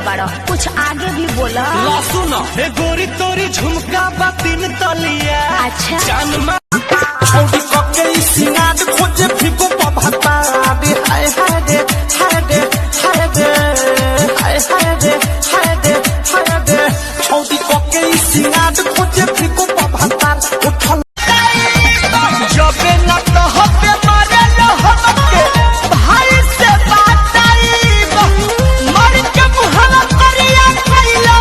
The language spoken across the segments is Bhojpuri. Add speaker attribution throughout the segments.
Speaker 1: बड़ो, कुछ आगे भी बोला।
Speaker 2: सुनो गोरी तोरी झुमका बातिन तलिया। अच्छा
Speaker 3: छोटी कके सिंगार खोजे फिको पभता दे हाय हाय दे हाय दे हाय दे हाय हाय दे हाय दे हाय दे छोटी कके सिंगार खोजे फिको पभता उठल
Speaker 2: जबे न तो हबे मारे लो हमके भाई से बाताई मर के मुहला करिया कइला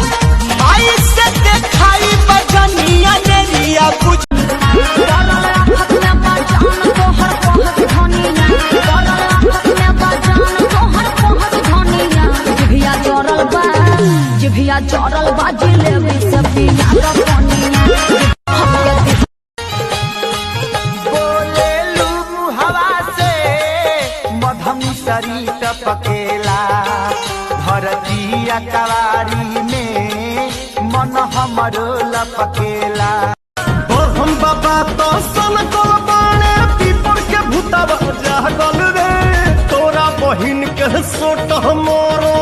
Speaker 2: माई से देखाई बजनिया नेरिया कुछ
Speaker 1: चौरल बाजी ले सब
Speaker 3: बोले लू हवा से मधम सरी टपकेला धरतिया कवारी में मन हमरो लपकेला हम बाबा तो सन कल बाणे पीपर के भूतब जागल रे तोरा बहिन के सोट मारो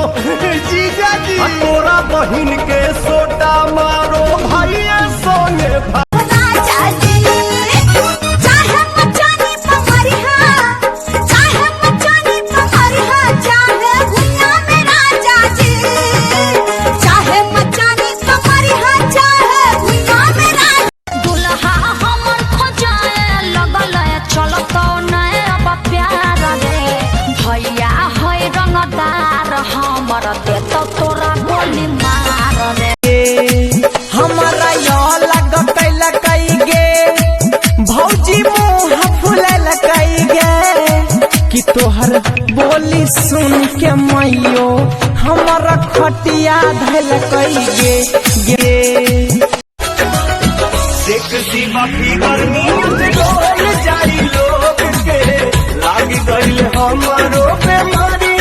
Speaker 3: जीजा जी तोरा बहिन के सोटा मारो भैया सोने
Speaker 1: तोरा गोली मार रे
Speaker 3: हमारा यो लगल कई गे भौजी मुँह फुलल कई गे कि तोहर बोली सुन के मैयो हमारा खटिया धल कई गे गे सेक्सी बाकी गर्मी डोल जाई लोग के लाग गइल हमरो बेमारी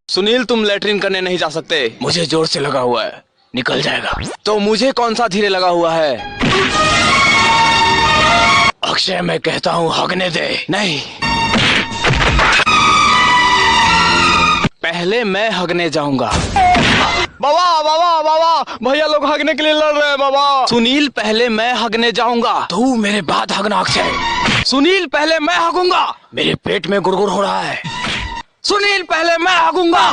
Speaker 4: सुनील तुम लेटरिन करने नहीं जा सकते, मुझे जोर से लगा हुआ है, निकल जाएगा। तो मुझे कौन सा धीरे लगा हुआ है? अक्षय मैं कहता हूँ हगने दे। नहीं, पहले मैं हगने जाऊंगा। बाबा बाबा बाबा भैया लोग हगने के लिए लड़ रहे हैं बाबा। सुनील पहले मैं हगने जाऊंगा, तू मेरे बाद हगना अक्षय। सुनील पहले मैं हगूंगा, मेरे पेट में गुड़गुड़ हो रहा है। सुनील पहले मैं हगूंगा।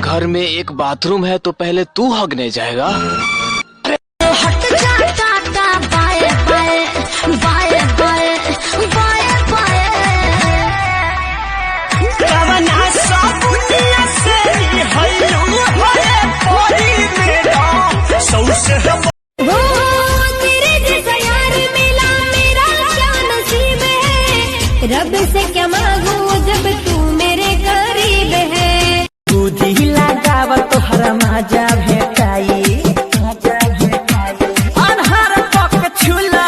Speaker 4: घर में एक बाथरूम है तो पहले तू हगने जाएगा।
Speaker 1: हट जाता बाए बाए बाए बाए बाए बाए
Speaker 2: कवना साबुनिया से हइलू होए पोरी मेरा सौसे
Speaker 1: रब से क्या मांगू जब तू मेरे करीब है।
Speaker 3: तू दिल लगाव तोहरा मजा भेटाई अनहार पक छुला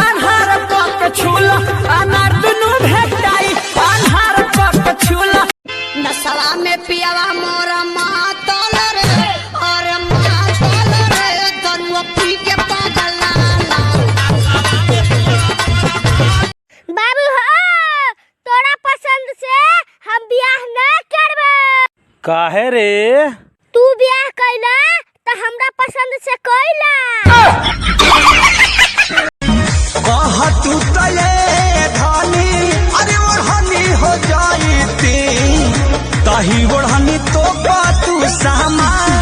Speaker 3: अनहार पक छुला अनार दुनू भेटाई अनहार पक छुला
Speaker 1: नशवा में पियावा मोरा मातल रे और मातल रे दरुआ पी के पागल बाबू हो तोरा पसंद से हम ब्याह न करबे।
Speaker 2: काहे रे?
Speaker 1: तू ब्याह कैला तो हमरा पसंद से कैला।
Speaker 3: कह तू तले धानी अरे ओढ़नी हो जाई ती तही ओढ़नी तो तू सामान